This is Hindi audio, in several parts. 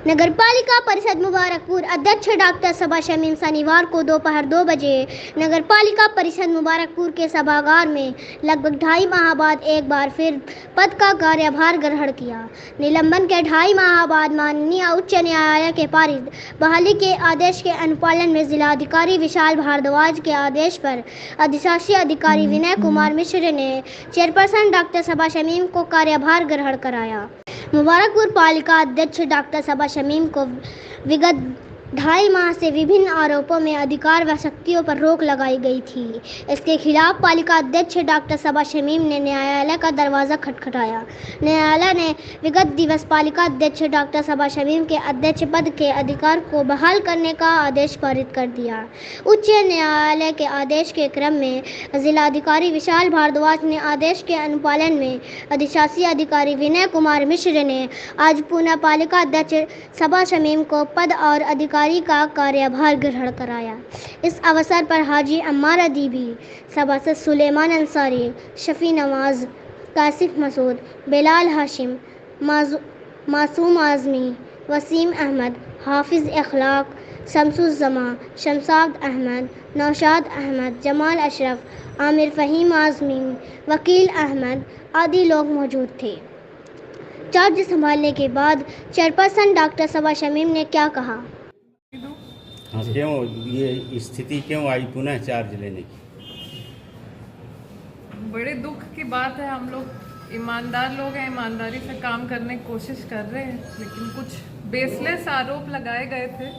नगरपालिका परिषद मुबारकपुर अध्यक्ष डॉक्टर सबा शमीम शनिवार को दोपहर 2 बजे नगरपालिका परिषद मुबारकपुर के सभागार में लगभग 2.5 माह बाद एक बार फिर पद का कार्यभार ग्रहण किया। निलंबन के 2.5 माह बाद माननीय उच्च न्यायालय के पारित बहाली के आदेश के अनुपालन में जिलाधिकारी विशाल भारद्वाज के आदेश पर अधिशासी अधिकारी विनय कुमार मिश्र ने चेयरपर्सन डॉक्टर सबा शमीम को कार्यभार ग्रहण कराया। मुबारकपुर पालिका अध्यक्ष डॉक्टर सबा शमीम को विगत 2.5 माह से विभिन्न आरोपों में अधिकार व शक्तियों पर रोक लगाई गई थी। इसके खिलाफ पालिका अध्यक्ष डॉक्टर सबा शमीम ने न्यायालय का दरवाज़ा खटखटाया। न्यायालय ने विगत दिवस पालिका अध्यक्ष डॉक्टर सबा शमीम के अध्यक्ष पद के अधिकार को बहाल करने का आदेश पारित कर दिया। उच्च न्यायालय के आदेश के क्रम में जिलाधिकारी विशाल भारद्वाज ने आदेश के अनुपालन में अधिशासी अधिकारी विनय कुमार मिश्र ने आज पुनः पालिका अध्यक्ष सबा शमीम को पद और अधिकारी का कार्यभार ग्रहण कराया। इस अवसर पर हाजी अम्मार अदीबी, सभासद सुलेमान अंसारी, शफी नवाज, कासिफ मसूद, बेलाल हाशिम, मासूम आज़मी, वसीम अहमद, हाफिज़ अखलाक, शमसुज़्ज़मा, शमशाद अहमद, नौशाद अहमद, जमाल अशरफ, आमिर फ़हीम आज़मी, वकील अहमद आदि लोग मौजूद थे। चार्ज संभालने के बाद चेयरपर्सन डॉक्टर सबा शमीम ने क्या कहा? क्यों ये स्थिति क्यों आई पुनः चार्ज लेने की? बड़े दुख की बात है। हम लोग ईमानदार लोग हैं, ईमानदारी से काम करने की कोशिश कर रहे हैं, लेकिन कुछ बेसलेस आरोप लगाए गए थे।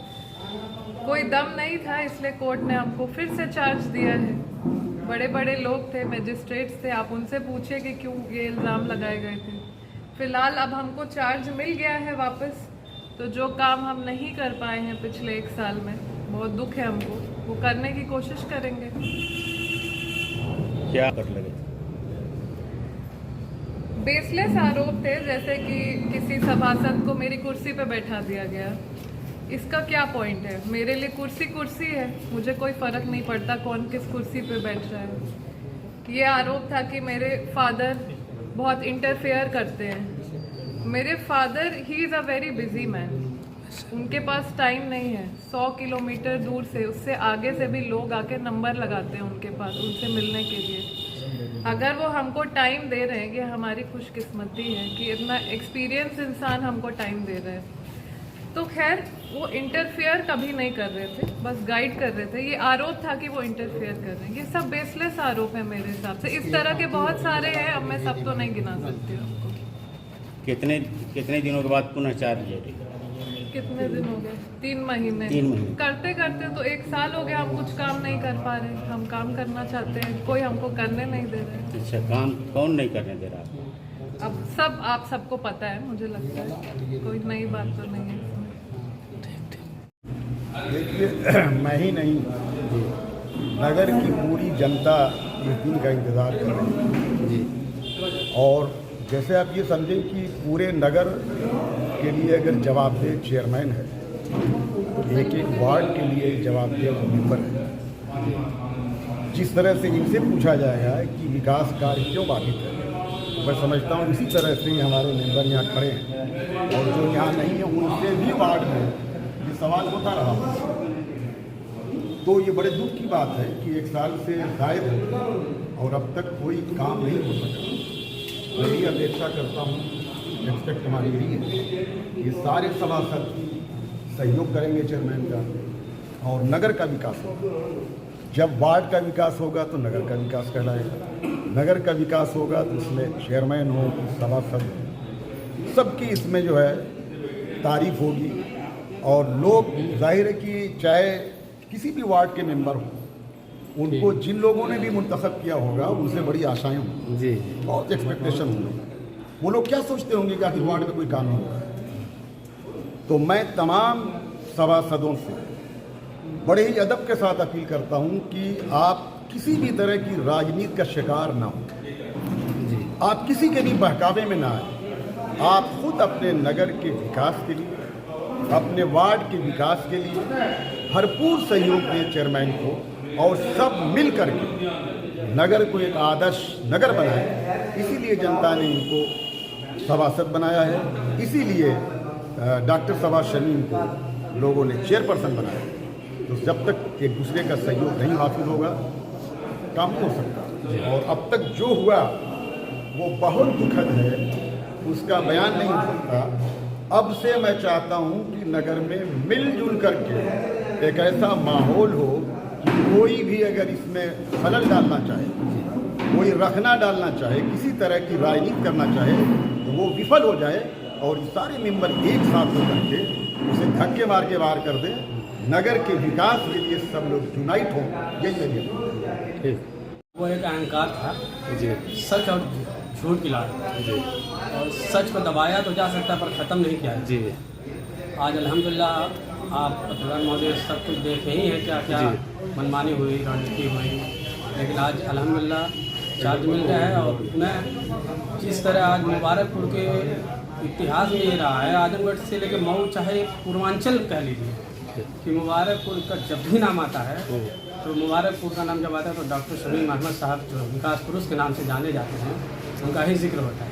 कोई दम नहीं था, इसलिए कोर्ट ने हमको फिर से चार्ज दिया है। बड़े बड़े लोग थे, मैजिस्ट्रेट्स थे, आप उनसे पूछे कि क्यों ये इल्ज़ाम लगाए गए थे। फिलहाल अब हमको चार्ज मिल गया है वापस, तो जो काम हम नहीं कर पाए हैं पिछले 1 साल में, बहुत दुख है हमको, वो करने की कोशिश करेंगे। क्या कर लगे? बेसलेस आरोप थे, जैसे कि किसी सभासद को मेरी कुर्सी पे बैठा दिया गया। इसका क्या पॉइंट है? मेरे लिए कुर्सी कुर्सी है, मुझे कोई फ़र्क नहीं पड़ता कौन किस कुर्सी पे बैठ रहा है। ये आरोप था कि मेरे फादर बहुत इंटरफेयर करते हैं। मेरे father he is a very busy man, उनके पास टाइम नहीं है। 100 किलोमीटर दूर से, उससे आगे से भी लोग आके नंबर लगाते हैं उनके पास, उनसे मिलने के लिए। अगर वो हमको टाइम दे रहे हैं, कि हमारी खुशकिस्मती है कि इतना एक्सपीरियंस इंसान हमको टाइम दे रहे हैं, तो खैर वो इंटरफेयर कभी नहीं कर रहे थे, बस गाइड कर रहे थे। ये आरोप था कि वो इंटरफेयर कर रहे हैं। ये सब बेसलेस आरोप है मेरे हिसाब से। इस तरह के बहुत सारे हैं, अब मैं सब तो नहीं गिना सकती हूँ। कितने दिनों के बाद पुनः चार्ज ले रही? कितने दिन हो गए? 3 महीने। 3 महीने करते करते तो 1 साल हो गया, हम कुछ काम नहीं कर पा रहे। हम काम करना चाहते हैं, कोई हमको करने नहीं दे रहे। अच्छा, काम कौन नहीं करने दे रहा आपको? अब सब आप सबको पता है, मुझे लगता है कोई नई बात तो नहीं है। देखिए, मैं ही नहीं, नगर की पूरी जनता इस दिन का इंतज़ार कर रही है। और जैसे आप ये समझें कि पूरे नगर के लिए अगर जवाबदेह चेयरमैन है, तो एक एक वार्ड के लिए जवाबदेह मेंबर है। जिस तरह से इनसे पूछा जाएगा कि विकास कार्य क्यों बाधित है, मैं समझता हूँ इसी तरह से ही हमारे मेंबर यहाँ खड़े हैं, और जो यहाँ नहीं है उनसे भी वार्ड में ये सवाल होता रहा। तो ये बड़े दुख की बात है कि 1 साल से शायद और अब तक कोई काम नहीं हो सका। मैं भी अपेक्षा करता हूँ, एक्सपेक्ट हमारी यही है, ये सारे सभासद सहयोग करेंगे चेयरमैन का, और नगर का विकास होगा। जब वार्ड का विकास होगा तो नगर का विकास कहलाएगा। नगर का विकास होगा तो उसमें चेयरमैन हो, सभासद, सबकी इसमें जो है तारीफ होगी। और लोग, जाहिर है कि चाहे किसी भी वार्ड के मेंबर हो, उनको जिन लोगों ने भी मुंतखब किया होगा उनसे बड़ी आशाएं होंगी जी, बहुत एक्सपेक्टेशन होंगे। वो लोग क्या सोचते होंगे कि आखिर वार्ड में कोई काम नहीं होगा। तो मैं तमाम सभासदों से बड़े ही अदब के साथ अपील करता हूं कि आप किसी भी तरह की राजनीति का शिकार ना हो जी, आप किसी के भी बहकावे में ना आए। आप खुद अपने नगर के विकास के लिए, अपने वार्ड के विकास के लिए भरपूर सहयोग दें चेयरमैन को, और सब मिल करके नगर को एक आदर्श नगर बनाए। इसीलिए जनता ने इनको सभासद बनाया है, इसीलिए डॉक्टर सबा शमीम को लोगों ने चेयरपर्सन बनाया। तो जब तक एक दूसरे का सहयोग नहीं हासिल होगा काम नहीं हो सकता। और अब तक जो हुआ वो बहुत दुखद है, उसका बयान नहीं हो सकता। अब से मैं चाहता हूँ कि नगर में मिलजुल करके एक ऐसा माहौल हो कि कोई भी अगर इसमें खलल डालना चाहे, कोई रखना डालना चाहे, किसी तरह की राजनीति करना चाहे तो वो विफल हो जाए और सारे मेंबर एक साथ होकर के उसे धक्के मार के बाहर कर दें। नगर के विकास के लिए सब लोग यूनाइट हों, यही मेरी। वो एक अहंकार था जी सच और झूठ की लड़ाई जी और सच को दबाया तो जा सकता है पर ख़त्म नहीं किया है। जी आज अल्हम्दुलिल्लाह आप पत्रकार महोदय सब कुछ देखे ही हैं क्या क्या मनमानी हुई, रणनीति हुई, लेकिन आज अल्हम्दुलिल्लाह चार्ज मिल गया है। और मैं जिस तरह आज मुबारकपुर के इतिहास में ये रहा है, आजमगढ़ से लेकर मऊ चाहे पूर्वांचल कह लीजिए कि मुबारकपुर का जब भी नाम आता है तो मुबारकपुर का नाम जब आता है तो डॉक्टर शमीम अहमद साहब जो विकास पुरुष के नाम से जाने जाते हैं उनका ही जिक्र होता है।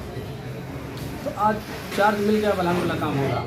तो आज चार्ज मिल गया, अल्हम्दुलिल्लाह काम होगा।